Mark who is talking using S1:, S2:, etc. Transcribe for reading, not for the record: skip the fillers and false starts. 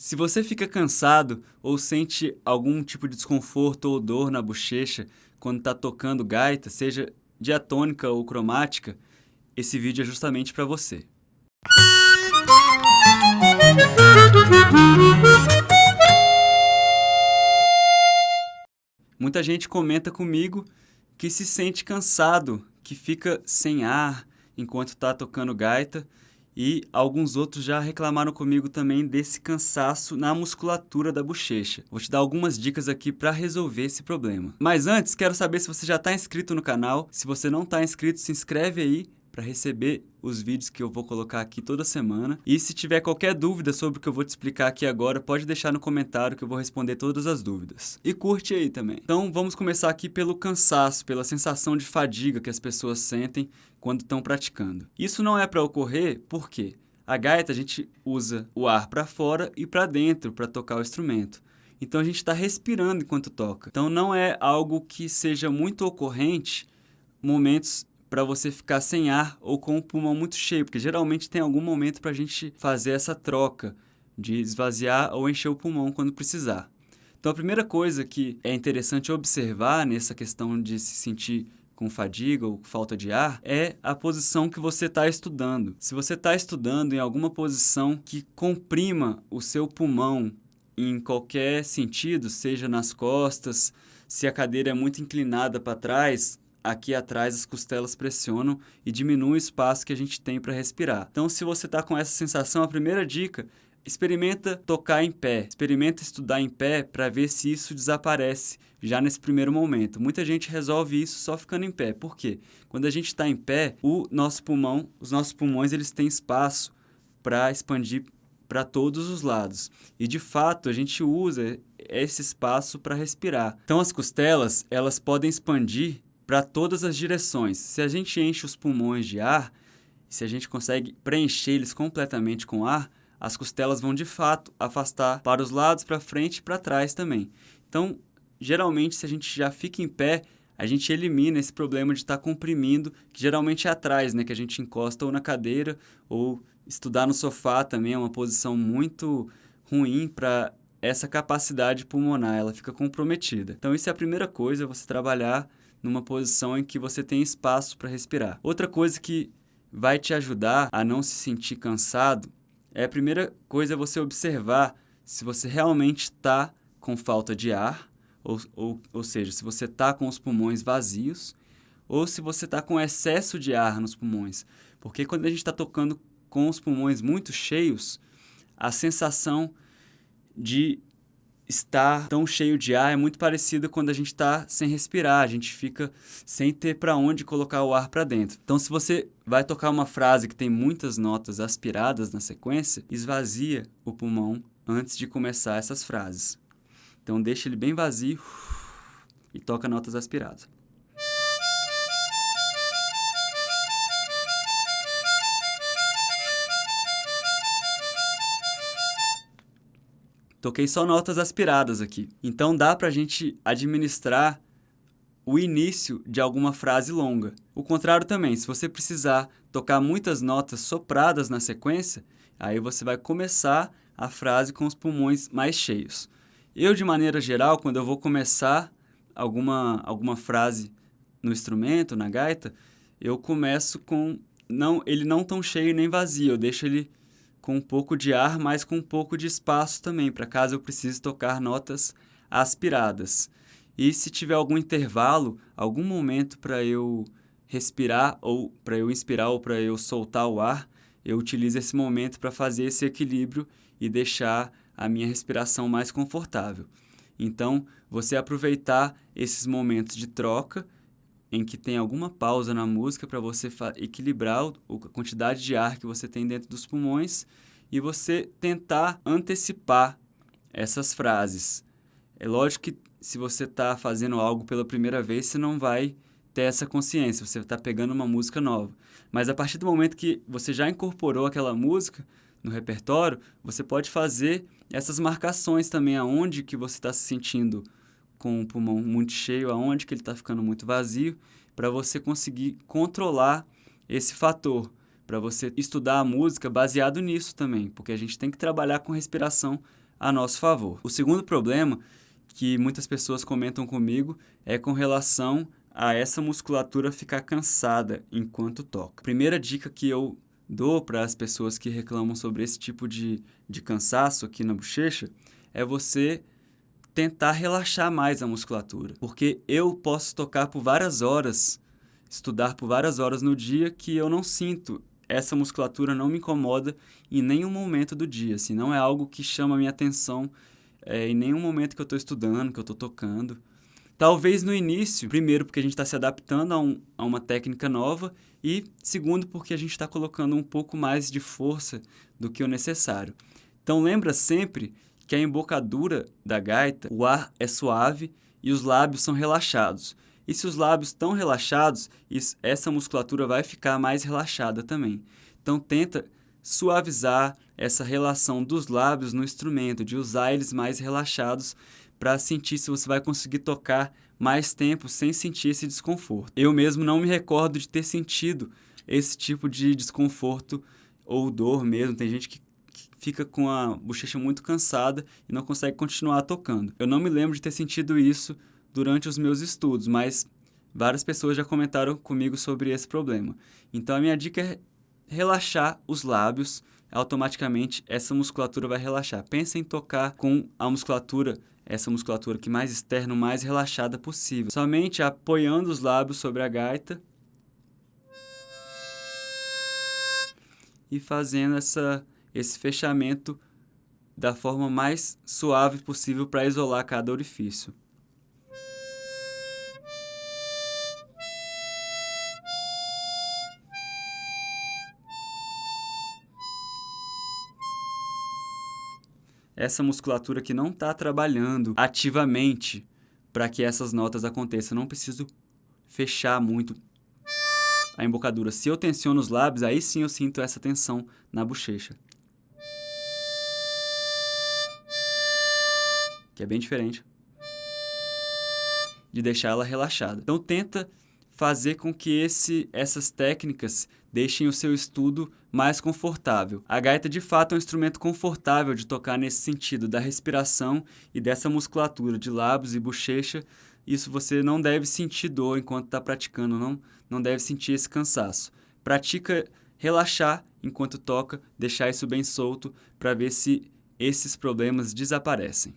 S1: Se você fica cansado ou sente algum tipo de desconforto ou dor na bochecha quando está tocando gaita, seja diatônica ou cromática, esse vídeo é justamente para você. Muita gente comenta comigo que se sente cansado, que fica sem ar enquanto está tocando gaita, e alguns outros já reclamaram comigo também desse cansaço na musculatura da bochecha. Vou te dar algumas dicas aqui para resolver esse problema. Mas antes, quero saber se você já está inscrito no canal. Se você não está inscrito, se inscreve aí para receber os vídeos que eu vou colocar aqui toda semana. E se tiver qualquer dúvida sobre o que eu vou te explicar aqui agora, pode deixar no comentário que eu vou responder todas as dúvidas. E curte aí também. Então vamos começar aqui pelo cansaço, pela sensação de fadiga que as pessoas sentem quando estão praticando. Isso não é para ocorrer porque a gaita a gente usa o ar para fora e para dentro para tocar o instrumento. Então a gente está respirando enquanto toca. Então não é algo que seja muito ocorrente momentos para você ficar sem ar ou com o pulmão muito cheio, porque geralmente tem algum momento para a gente fazer essa troca de esvaziar ou encher o pulmão quando precisar. Então a primeira coisa que é interessante observar nessa questão de se sentir com fadiga ou falta de ar é a posição que você está estudando. Se você está estudando em alguma posição que comprima o seu pulmão em qualquer sentido, seja nas costas, se a cadeira é muito inclinada para trás, aqui atrás as costelas pressionam e diminui o espaço que a gente tem para respirar. Então, se você está com essa sensação, a primeira dica, experimenta tocar em pé, experimenta estudar em pé para ver se isso desaparece já nesse primeiro momento. Muita gente resolve isso só ficando em pé. Por quê? Quando a gente está em pé, os nossos pulmões, eles têm espaço para expandir para todos os lados. E, de fato, a gente usa esse espaço para respirar. Então, as costelas, elas podem expandir para todas as direções. Se a gente enche os pulmões de ar, se a gente consegue preencher eles completamente com ar, as costelas vão de fato afastar para os lados, para frente e para trás também. Então, geralmente, se a gente já fica em pé, a gente elimina esse problema de estar comprimindo, que geralmente é atrás, né? Que a gente encosta ou na cadeira, ou estudar no sofá também é uma posição muito ruim para essa capacidade pulmonar, ela fica comprometida. Então, isso é a primeira coisa, você trabalhar numa posição em que você tem espaço para respirar. Outra coisa que vai te ajudar a não se sentir cansado é a primeira coisa é você observar se você realmente está com falta de ar, ou seja, se você está com os pulmões vazios, ou se você está com excesso de ar nos pulmões. Porque quando a gente está tocando com os pulmões muito cheios, a sensação de estar tão cheio de ar é muito parecida quando a gente está sem respirar, a gente fica sem ter para onde colocar o ar para dentro. Então, se você vai tocar uma frase que tem muitas notas aspiradas na sequência, esvazia o pulmão antes de começar essas frases. Então, deixa ele bem vazio e toca notas aspiradas. Toquei só notas aspiradas aqui. Então dá para a gente administrar o início de alguma frase longa. O contrário também, se você precisar tocar muitas notas sopradas na sequência, aí você vai começar a frase com os pulmões mais cheios. Eu, de maneira geral, quando eu vou começar alguma frase no instrumento, na gaita, eu começo com ele não tão cheio nem vazio, eu deixo ele com um pouco de ar, mas com um pouco de espaço também, para caso eu precise tocar notas aspiradas. E se tiver algum intervalo, algum momento para eu respirar, ou para eu inspirar, ou para eu soltar o ar, eu utilizo esse momento para fazer esse equilíbrio e deixar a minha respiração mais confortável. Então, você aproveitar esses momentos de troca, em que tem alguma pausa na música para você equilibrar a quantidade de ar que você tem dentro dos pulmões e você tentar antecipar essas frases. É lógico que se você está fazendo algo pela primeira vez, você não vai ter essa consciência, você está pegando uma música nova. Mas a partir do momento que você já incorporou aquela música no repertório, você pode fazer essas marcações também aonde que você está se sentindo com o pulmão muito cheio, aonde que ele está ficando muito vazio, para você conseguir controlar esse fator, para você estudar a música baseado nisso também, porque a gente tem que trabalhar com respiração a nosso favor. O segundo problema que muitas pessoas comentam comigo é com relação a essa musculatura ficar cansada enquanto toca. A primeira dica que eu dou para as pessoas que reclamam sobre esse tipo de cansaço aqui na bochecha é você tentar relaxar mais a musculatura. Porque eu posso tocar por várias horas, estudar por várias horas no dia que eu não sinto. Essa musculatura não me incomoda em nenhum momento do dia. Assim, não é algo que chama a minha atenção em nenhum momento que eu estou estudando, que eu estou tocando. Talvez no início, primeiro porque a gente está se adaptando a uma técnica nova e segundo porque a gente está colocando um pouco mais de força do que o necessário. Então lembra sempre que a embocadura da gaita, o ar é suave e os lábios são relaxados. E se os lábios estão relaxados, essa musculatura vai ficar mais relaxada também. Então tenta suavizar essa relação dos lábios no instrumento, de usar eles mais relaxados para sentir se você vai conseguir tocar mais tempo sem sentir esse desconforto. Eu mesmo não me recordo de ter sentido esse tipo de desconforto ou dor mesmo. Tem gente que fica com a bochecha muito cansada e não consegue continuar tocando. Eu não me lembro de ter sentido isso durante os meus estudos, mas várias pessoas já comentaram comigo sobre esse problema. Então a minha dica é relaxar os lábios, automaticamente essa musculatura vai relaxar. Pensa em tocar com a musculatura, essa musculatura que mais externa, o mais relaxada possível. Somente apoiando os lábios sobre a gaita e fazendo esse fechamento da forma mais suave possível para isolar cada orifício. Essa musculatura que não está trabalhando ativamente para que essas notas aconteçam. Eu não preciso fechar muito a embocadura. Se eu tensiono os lábios, aí sim eu sinto essa tensão na bochecha. Que é bem diferente de deixar ela relaxada. Então tenta fazer com que essas técnicas deixem o seu estudo mais confortável. A gaita, de fato, é um instrumento confortável de tocar nesse sentido, da respiração e dessa musculatura de lábios e bochecha. Isso você não deve sentir dor enquanto está praticando, não deve sentir esse cansaço. Pratica relaxar enquanto toca, deixar isso bem solto para ver se esses problemas desaparecem.